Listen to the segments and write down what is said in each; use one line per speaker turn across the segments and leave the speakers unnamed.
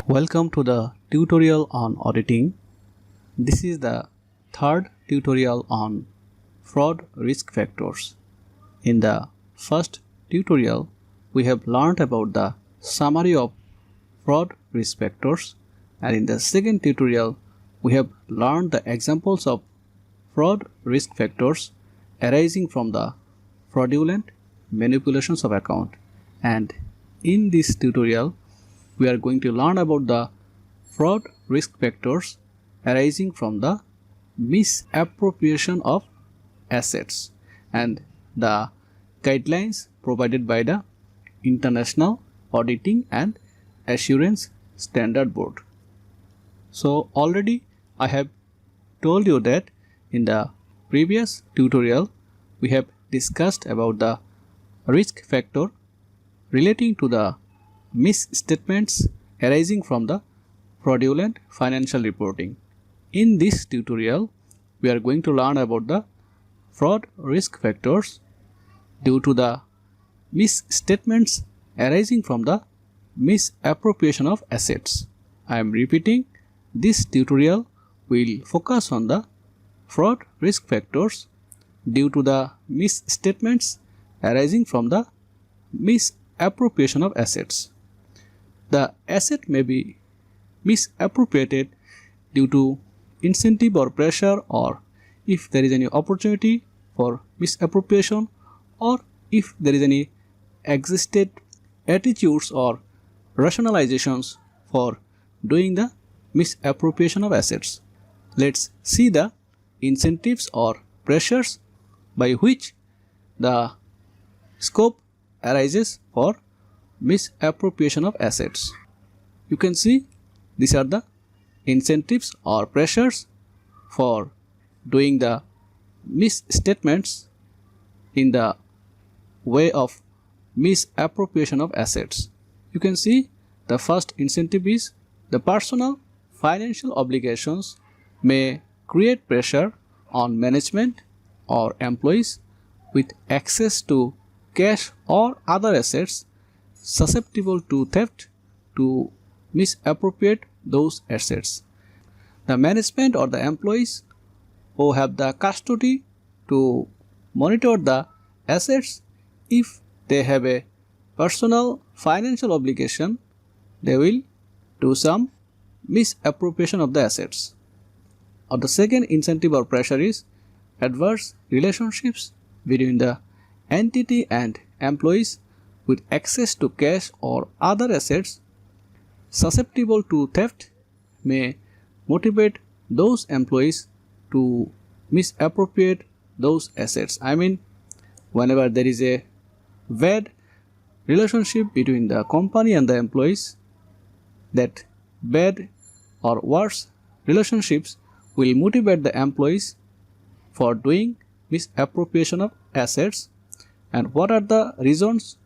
Welcome to the tutorial on auditing. This is the third tutorial on fraud risk factors. In the first tutorial, we have learned about the summary of fraud risk factors, and in the second tutorial, we have learned the examples of fraud risk factors arising from the fraudulent manipulations of account. And in this tutorial, we are going to learn about the fraud risk factors arising from the misappropriation of assets and the guidelines provided by the International Auditing and Assurance Standard Board. So already I have told you that in the previous tutorial we have discussed about the risk factor relating to the misstatements arising from the fraudulent financial reporting. In this tutorial, we are going to learn about the fraud risk factors due to the misstatements arising from the misappropriation of assets. I am repeating, this tutorial will focus on the fraud risk factors due to the misstatements arising from the misappropriation of assets. The asset may be misappropriated due to incentive or pressure, or if there is any opportunity for misappropriation, or if there is any existed attitudes or rationalizations for doing the misappropriation of assets. Let's see the incentives or pressures by which the scope arises for misappropriation of assets. You can see these are the incentives or pressures for doing the misstatements in the way of misappropriation of assets. You can see the first incentive is the personal financial obligations may create pressure on management or employees with access to cash or other assets susceptible to theft to misappropriate those assets. The management or the employees who have the custody to monitor the assets, if they have a personal financial obligation, they will do some misappropriation of the assets. Or the second incentive or pressure is adverse relationships between the entity and employees with access to cash or other assets susceptible to theft may motivate those employees to misappropriate those assets. I mean, whenever there is a bad relationship between the company and the employees, that bad or worse relationships will motivate the employees for doing misappropriation of assets. And what are the reasons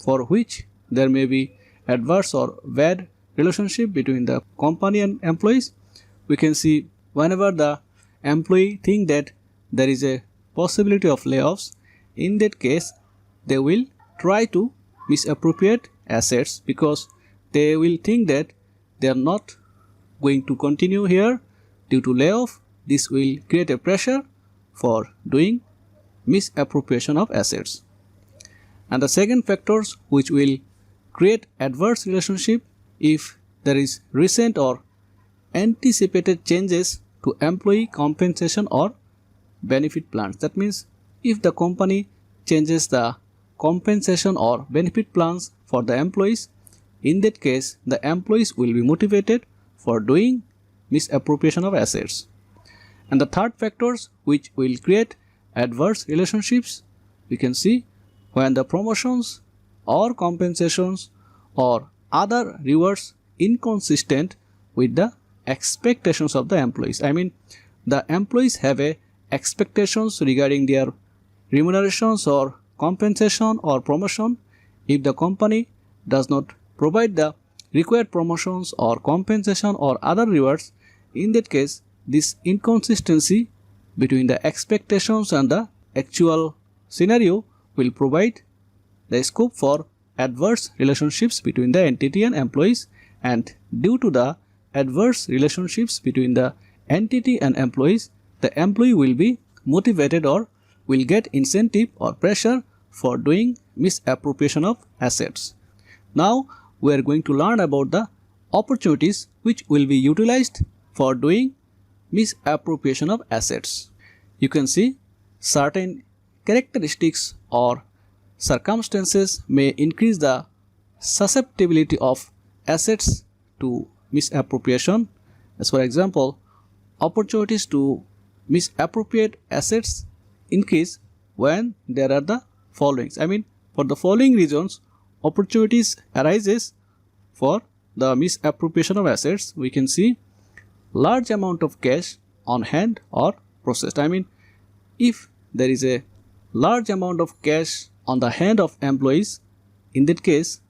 for which there may be adverse or bad relationship between the company and employees? We can see whenever the employee think that there is a possibility of layoffs, in that case they will try to misappropriate assets because they will think that they are not going to continue here due to layoff. This will create a pressure for doing misappropriation of assets. And the second factors which will create adverse relationship, if there is recent or anticipated changes to employee compensation or benefit plans. That means if the company changes the compensation or benefit plans for the employees, in that case the employees will be motivated for doing misappropriation of assets. And the third factors which will create adverse relationships, we can see when the promotions or compensations or other rewards inconsistent with the expectations of the employees. I mean, the employees have a expectations regarding their remunerations or compensation or promotion. If the company does not provide the required promotions or compensation or other rewards, in that case this inconsistency between the expectations and the actual scenario will provide the scope for adverse relationships between the entity and employees, and due to the adverse relationships between the entity and employees, the employee will be motivated or will get incentive or pressure for doing misappropriation of assets. Now we are going to learn about the opportunities which will be utilized for doing misappropriation of assets. You can see certain characteristics or circumstances may increase the susceptibility of assets to misappropriation. As for example, opportunities to misappropriate assets increase when there are the following. For the following reasons, opportunities arises for the misappropriation of assets. We can see large amount of cash on hand or processed. If there is a large amount of cash on the hand of employees, in that case,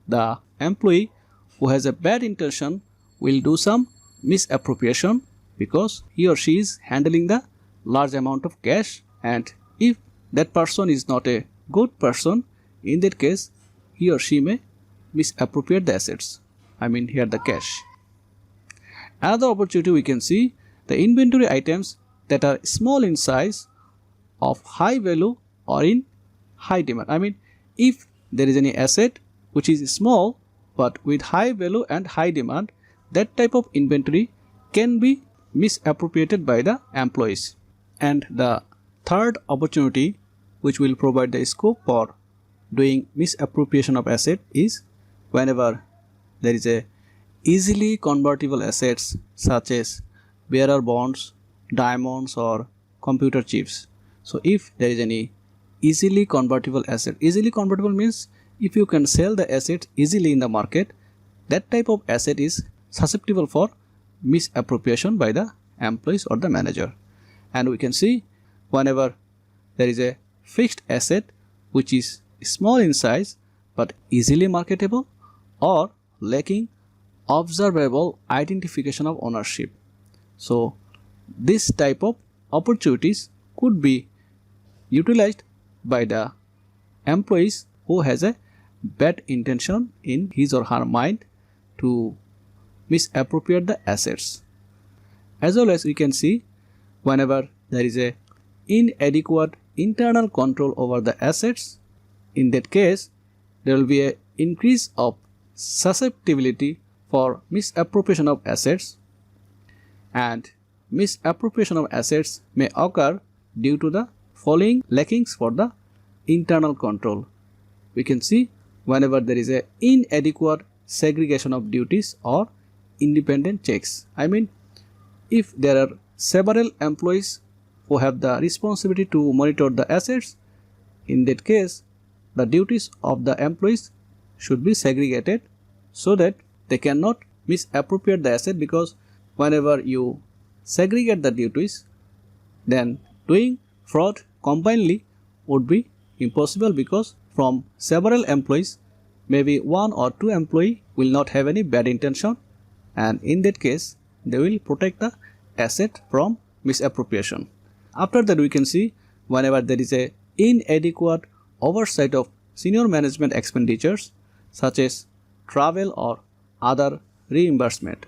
the employee who has a bad intention will do some misappropriation because he or she is handling the large amount of cash, and if that person is not a good person, in that case he or she may misappropriate the assets, here the cash. Another opportunity we can see the inventory items that are small in size, of high value or in high demand. If there is any asset which is small but with high value and high demand, that type of inventory can be misappropriated by the employees. And the third opportunity which will provide the scope for doing misappropriation of asset is whenever there is a easily convertible assets such as bearer bonds, diamonds or computer chips. So if there is any easily convertible asset, easily convertible means if you can sell the asset easily in the market, that type of asset is susceptible for misappropriation by the employees or the manager. And we can see whenever there is a fixed asset which is small in size but easily marketable or lacking observable identification of ownership. So this type of opportunities could be utilized by the employees who has a bad intention in his or her mind to misappropriate the assets. As well as we can see whenever there is a inadequate internal control over the assets, in that case there will be an increase of susceptibility for misappropriation of assets, and misappropriation of assets may occur due to the following lackings for the internal control. We can see whenever there is a inadequate segregation of duties or independent checks. If there are several employees who have the responsibility to monitor the assets, in that case the duties of the employees should be segregated so that they cannot misappropriate the asset, because whenever you segregate the duties, then doing fraud combinedly would be impossible, because from several employees maybe one or two employees will not have any bad intention, and in that case they will protect the asset from misappropriation. After that we can see whenever there is a inadequate oversight of senior management expenditures such as travel or other reimbursement.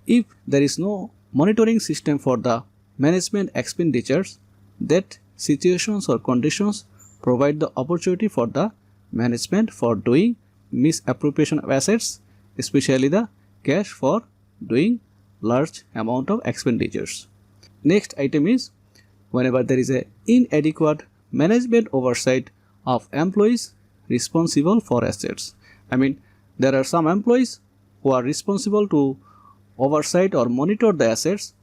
If there is no monitoring system for the management expenditures, that situations or conditions provide the opportunity for the management for doing misappropriation of assets, especially the cash for doing large amount of expenditures. Next item is whenever there is a inadequate management oversight of employees responsible for assets. There are some employees who are responsible to oversight or monitor the assets.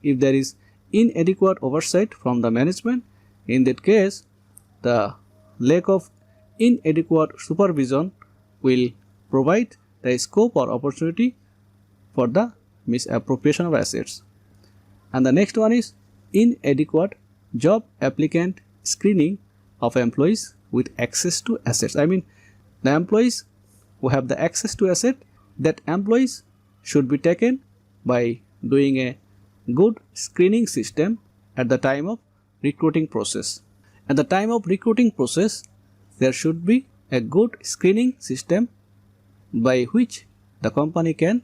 If there is inadequate oversight from the management, in that case the lack of inadequate supervision will provide the scope or opportunity for the misappropriation of assets. And the next one is inadequate job applicant screening of employees with access to assets. The employees who have the access to asset, that employees should be taken by doing a good screening system at the time of recruiting process. At the time of recruiting process, there should be a good screening system by which the company can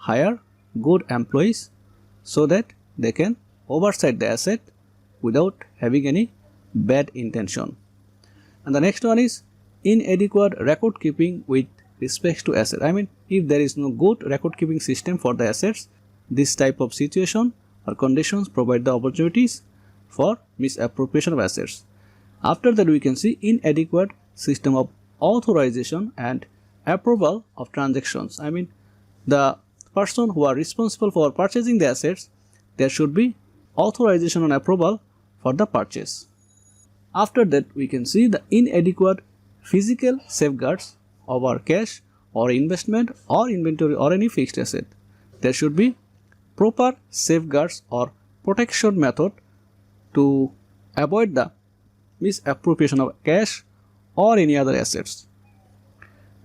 hire good employees so that they can oversight the asset without having any bad intention. And the next one is inadequate record keeping with respect to asset. I mean, if there is no good record keeping system for the assets, this type of situation or conditions provide the opportunities for misappropriation of assets. After that, we can see inadequate system of authorization and approval of transactions. I mean, the person who are responsible for purchasing the assets, there should be authorization and approval for the purchase. After that, we can see the inadequate physical safeguards of our cash or investment or inventory or any fixed asset. There should be proper safeguards or protection method to avoid the misappropriation of cash or any other assets.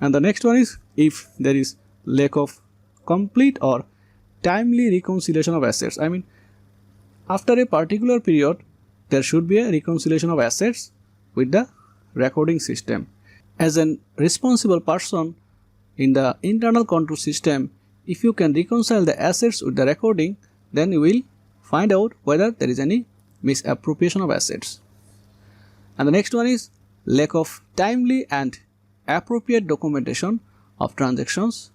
And the next one is if there is lack of complete or timely reconciliation of assets. I mean, after a particular period, there should be a reconciliation of assets with the recording system. As an responsible person in the internal control system, if you can reconcile the assets with the recording, then you will find out whether there is any misappropriation of assets. And the next one is lack of timely and appropriate documentation of transactions.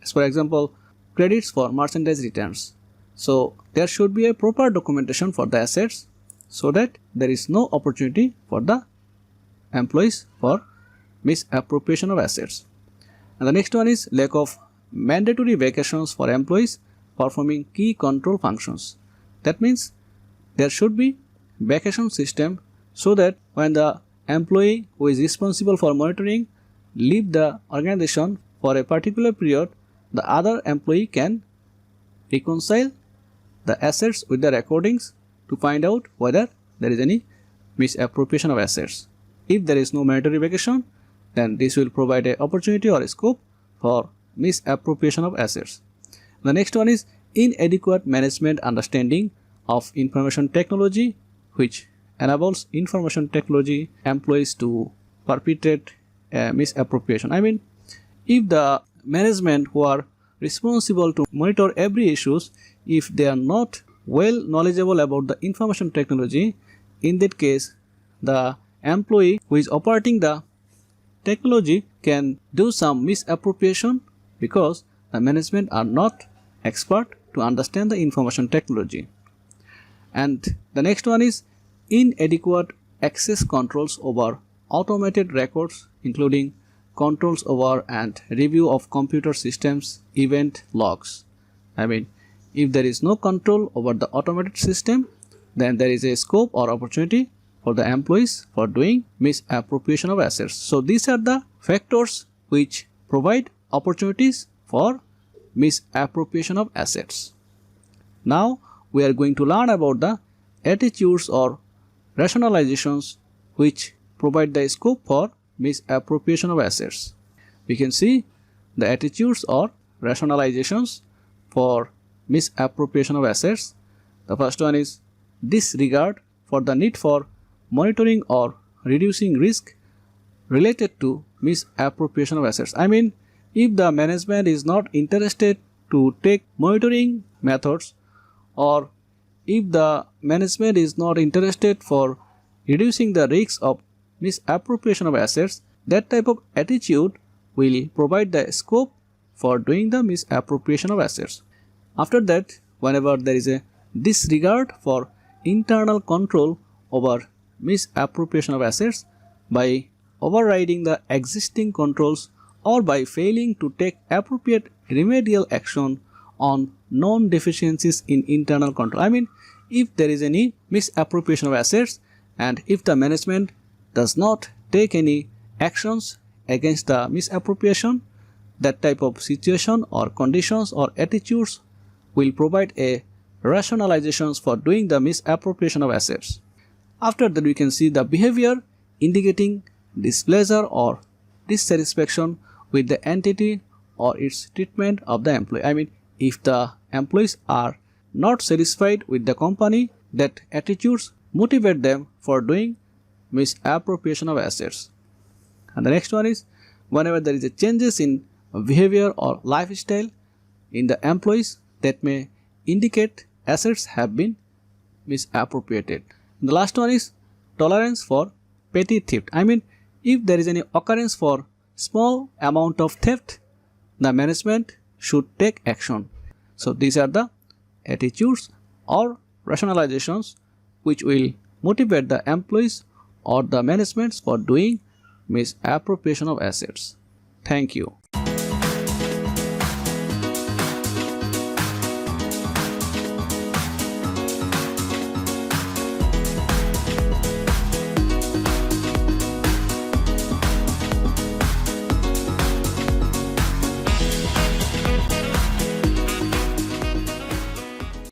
As for example, credits for merchandise returns. So there should be a proper documentation for the assets so that there is no opportunity for the employees for misappropriation of assets. And the next one is lack of mandatory vacations for employees performing key control functions. That means there should be vacation system so that when the employee who is responsible for monitoring leave the organization for a particular period, the other employee can reconcile the assets with the recordings to find out whether there is any misappropriation of assets. If there is no mandatory vacation, then this will provide an opportunity or a scope for misappropriation of assets. The next one is inadequate management understanding of information technology, which enables information technology employees to perpetrate misappropriation. I mean, if the management who are responsible to monitor every issues, if they are not well knowledgeable about the information technology, in that case the employee who is operating the technology can do some misappropriation because the management are not expert to understand the information technology. And the next one is inadequate access controls over automated records, including controls over and review of computer systems event logs. I mean, if there is no control over the automated system, then there is a scope or opportunity for the employees for doing misappropriation of assets. So these are the factors which provide opportunities for misappropriation of assets. Now we are going to learn about the attitudes or rationalizations which provide the scope for misappropriation of assets. We can see the attitudes or rationalizations for misappropriation of assets. The first one is disregard for the need for monitoring or reducing risk related to misappropriation of assets. I mean, if the management is not interested to take monitoring methods, or if the management is not interested for reducing the risk of misappropriation of assets, that type of attitude will provide the scope for doing the misappropriation of assets. After that, whenever there is a disregard for internal control over misappropriation of assets by overriding the existing controls or by failing to take appropriate remedial action on known deficiencies in internal control. I mean, if there is any misappropriation of assets and if the management does not take any actions against the misappropriation, that type of situation or conditions or attitudes will provide a rationalizations for doing the misappropriation of assets. After that, we can see the behavior indicating displeasure or dissatisfaction with the entity or its treatment of the employee. I mean, if the employees are not satisfied with the company, that attitudes motivate them for doing misappropriation of assets. And the next one is whenever there is a changes in behavior or lifestyle in the employees that may indicate assets have been misappropriated. The last one is tolerance for petty theft. I mean, if there is any occurrence for small amount of theft, the management should take action. So these are the attitudes or rationalizations which will motivate the employees or the managements for doing misappropriation of assets. Thank you.